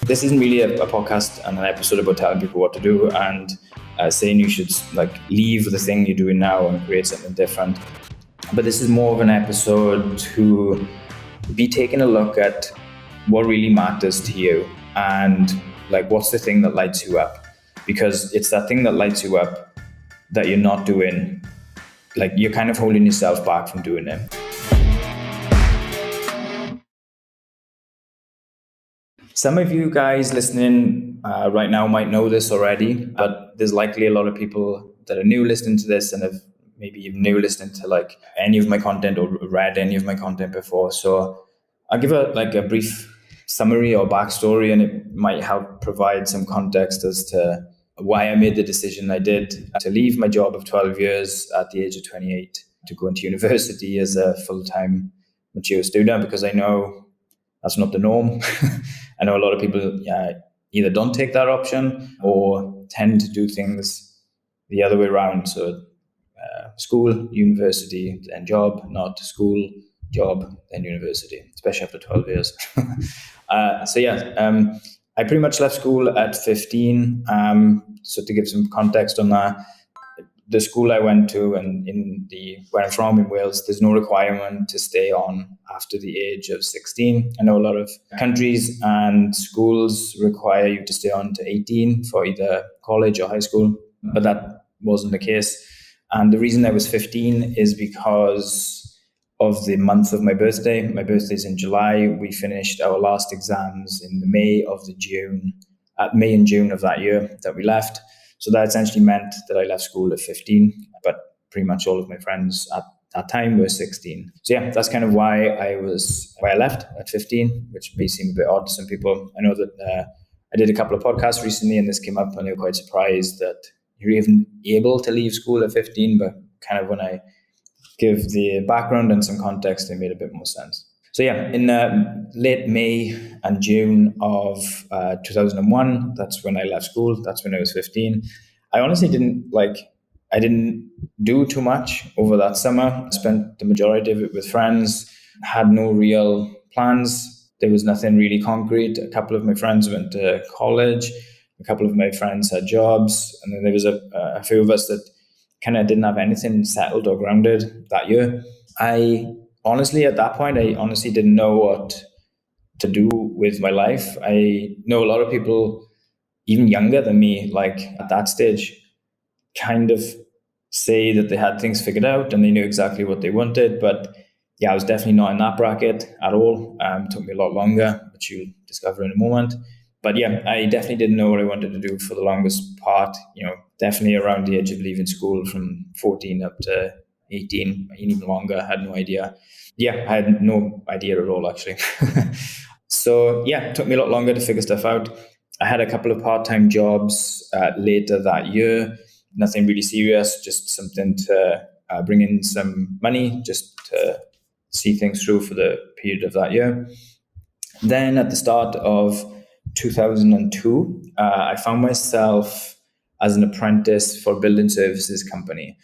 this isn't really a podcast and an episode about telling people what to do and saying you should leave the thing you're doing now and create something different. But this is more of an episode to be taking a look at what really matters to you and what's the thing that lights you up, because it's that thing that lights you up that you're not doing. You're kind of holding yourself back from doing it. Some of you guys listening right now might know this already, but there's likely a lot of people that are new listening to this and have maybe even new listening to any of my content or read any of my content before. So I'll give a brief summary or backstory, and it might help provide some context as to why I made the decision I did to leave my job of 12 years at the age of 28 to go into university as a full-time mature student, because I know that's not the norm. I know a lot of people either don't take that option or tend to do things the other way around. So school, university, then job, not school, job, then university, especially after 12 years. I pretty much left school at 15. So to give some context on that, the school I went to and where I'm from in Wales, there's no requirement to stay on after the age of 16. I know a lot of countries and schools require you to stay on to 18 for either college or high school, but that wasn't the case. And the reason I was 15 is because of the month of my birthday. My birthday's in July. We finished our last exams in May and June of that year that we left. So that essentially meant that I left school at 15, but pretty much all of my friends at that time were 16. So yeah, that's kind of why I left at 15, which may seem a bit odd to some people. I know that I did a couple of podcasts recently and this came up and they were quite surprised that you're even able to leave school at 15, but kind of when I give the background and some context, it made a bit more sense. So yeah, in late May and June of 2001, that's when I left school. That's when I was 15. I honestly didn't do too much over that summer. I spent the majority of it with friends, had no real plans. There was nothing really concrete. A couple of my friends went to college. A couple of my friends had jobs. And then there was a few of us that kind of didn't have anything settled or grounded that year. At that point, I honestly didn't know what to do with my life. I know a lot of people, even younger than me, at that stage, kind of say that they had things figured out and they knew exactly what they wanted. But yeah, I was definitely not in that bracket at all. It took me a lot longer, which you'll discover in a moment. But yeah, I definitely didn't know what I wanted to do for the longest part, definitely around the age of leaving school from 14 up to 18, even longer. I had no idea. Yeah, I had no idea at all, actually. So yeah, it took me a lot longer to figure stuff out. I had a couple of part-time jobs later that year. Nothing really serious, just something to bring in some money, just to see things through for the period of that year. Then at the start of 2002, I found myself as an apprentice for a building services company.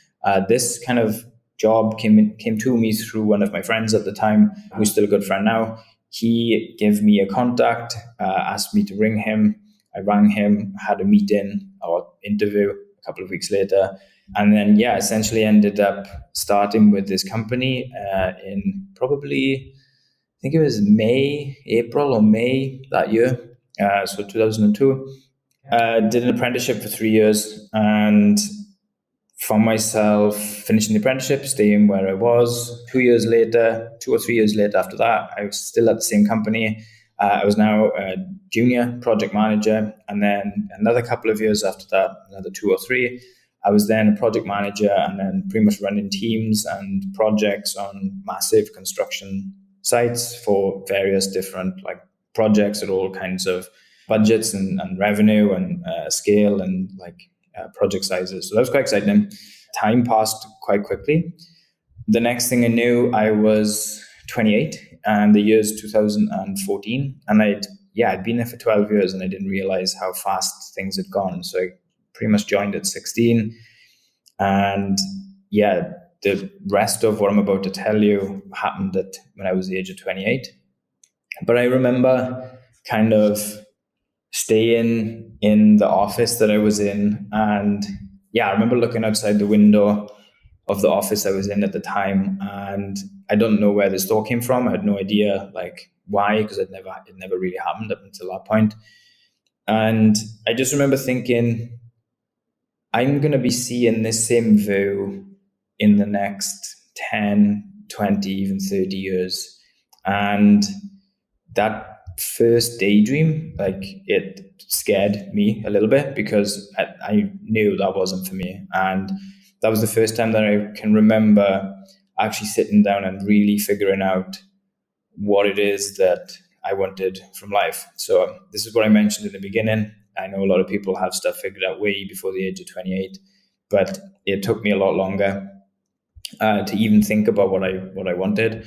This kind of job came to me through one of my friends at the time, who's still a good friend now. He gave me a contact, asked me to ring him. I rang him, had a meeting or interview a couple of weeks later. And then, essentially ended up starting with this company in probably, I think it was April or May that year. So 2002. Did an apprenticeship for 3 years and found myself finishing the apprenticeship, staying where I was. 2 or 3 years later after that, I was still at the same company. I was now a junior project manager. And then another couple of years after that, another 2 or 3, I was then a project manager and then pretty much running teams and projects on massive construction sites for various different projects at all kinds of budgets and revenue and scale and project sizes. So that was quite exciting. Time passed quite quickly. The next thing I knew, I was 28 and the year's 2014. And I'd been there for 12 years and I didn't realize how fast things had gone. So I pretty much joined at 16. And the rest of what I'm about to tell you happened when I was the age of 28. But I remember kind of staying in the office that I was in. And yeah, I remember looking outside the window of the office I was in at the time, and I don't know where this thought came from. I had no idea like why, because it never really happened up until that point. And I just remember thinking, I'm going to be seeing this same view in the next 10, 20, even 30 years. And that first daydream, like, it scared me a little bit, because I knew that wasn't for me. And that was the first time that I can remember actually sitting down and really figuring out what it is that I wanted from life. So this is what I mentioned in the beginning. I know a lot of people have stuff figured out way before the age of 28, but it took me a lot longer to even think about what I wanted.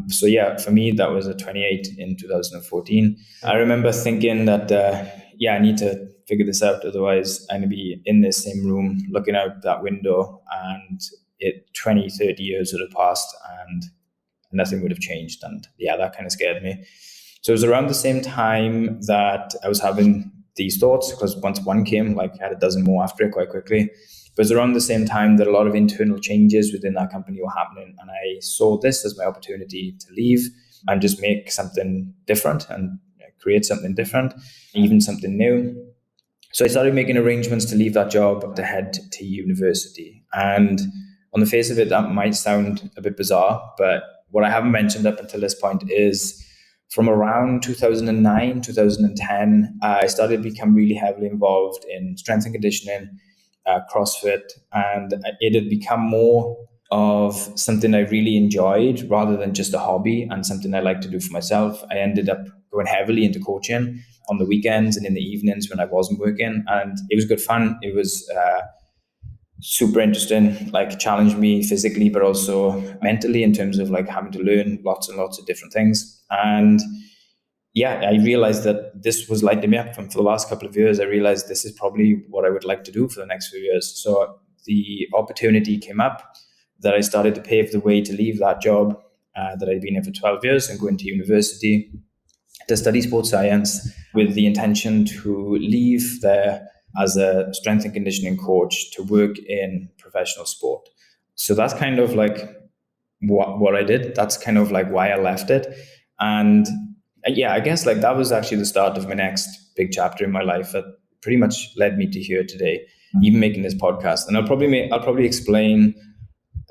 So yeah, for me, that was at 28 in 2014. I remember thinking that, I need to figure this out. Otherwise, I'm going to be in this same room looking out that window, and 20, 30 years would have passed and nothing would have changed. And yeah, that kind of scared me. So it was around the same time that I was having these thoughts, because once one came, like, I had a dozen more after it quite quickly. But it was around the same time that a lot of internal changes within that company were happening. And I saw this as my opportunity to leave and just make something different and create something different, even something new. So I started making arrangements to leave that job to head to university. And on the face of it, that might sound a bit bizarre, but what I haven't mentioned up until this point is from around 2009, 2010, I started to become really heavily involved in strength and conditioning, CrossFit, and it had become more of something I really enjoyed rather than just a hobby and something I like to do for myself. I ended up going heavily into coaching on the weekends and in the evenings when I wasn't working, and it was good fun. It was super interesting, like, challenged me physically but also mentally, in terms of like having to learn lots and lots of different things. And yeah, I realized that this was lighting me up. For the last couple of years, I realized this is probably what I would like to do for the next few years. So the opportunity came up that I started to pave the way to leave that job that I'd been in for 12 years and go into university to study sports science, with the intention to leave there as a strength and conditioning coach to work in professional sport. So that's kind of like what I did. That's kind of like why I left it. And yeah, I guess like that was actually the start of my next big chapter in my life that pretty much led me to here today, even making this podcast. And I'll probably explain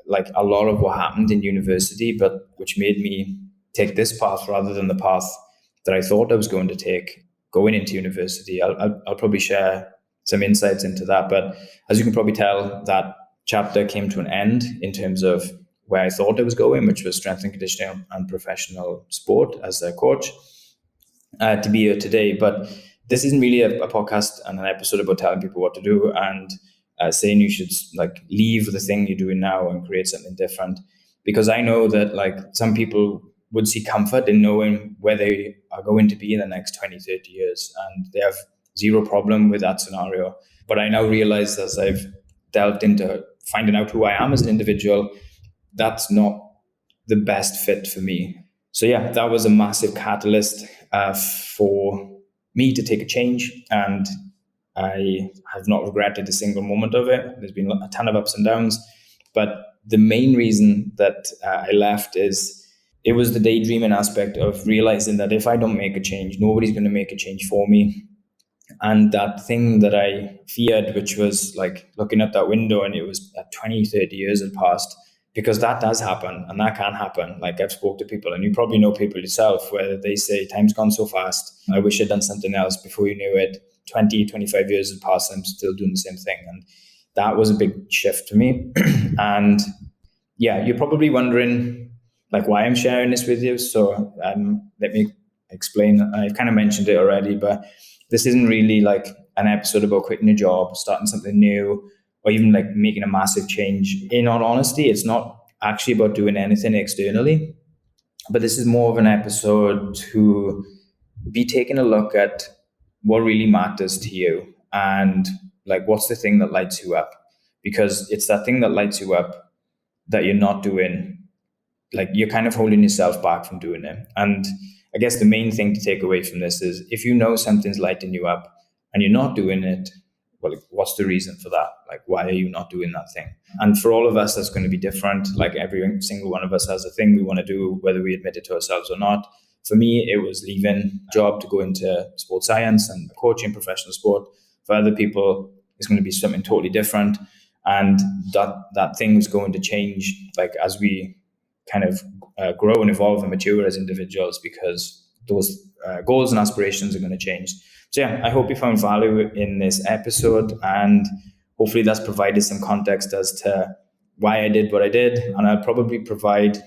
like a lot of what happened in university, but which made me take this path rather than the path that I thought I was going to take going into university. I'll probably share some insights into that. But as you can probably tell, that chapter came to an end in terms of where I thought I was going, which was strength and conditioning and professional sport as a coach, to be here today. But this isn't really a podcast and an episode about telling people what to do and saying you should like leave the thing you're doing now and create something different. Because I know that like some people would see comfort in knowing where they are going to be in the next 20, 30 years. And they have zero problem with that scenario. But I now realize, as I've delved into finding out who I am as an individual, that's not the best fit for me. So yeah, that was a massive catalyst for me to take a change, and I have not regretted a single moment of it. There's been a ton of ups and downs, but the main reason that I left is it was the daydreaming aspect of realizing that if I don't make a change, nobody's going to make a change for me. And that thing that I feared, which was like looking at that window and it was 20, 30 years had passed, because that does happen and that can happen. Like, I've spoke to people, and you probably know people yourself, where they say time's gone so fast. I wish I'd done something else. Before you knew it, 20, 25 years had passed and I'm still doing the same thing. And that was a big shift for me. And yeah, you're probably wondering like why I'm sharing this with you. So let me explain. I've kind of mentioned it already, but this isn't really like an episode about quitting a job, starting something new, or even like making a massive change. In all honesty, it's not actually about doing anything externally, but this is more of an episode to be taking a look at what really matters to you and like what's the thing that lights you up. Because it's that thing that lights you up that you're not doing, like you're kind of holding yourself back from doing it. And I guess the main thing to take away from this is if you know something's lighting you up and you're not doing it, well, what's the reason for that? Like, why are you not doing that thing? And for all of us, that's going to be different. Like every single one of us has a thing we want to do, whether we admit it to ourselves or not. For me, it was leaving a job to go into sports science and coaching professional sport. For other people, it's going to be something totally different. And that thing is going to change, like as we kind of grow and evolve and mature as individuals, because those goals and aspirations are going to change. So yeah, I hope you found value in this episode, and hopefully that's provided some context as to why I did what I did. And I'll probably provide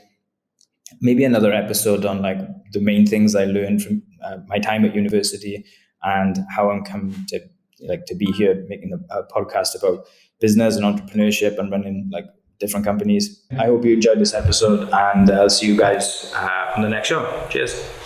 maybe another episode on like the main things I learned from my time at university and how I'm come to be here making a podcast about business and entrepreneurship and running like different companies. I hope you enjoyed this episode, and I'll see you guys on the next show. Cheers.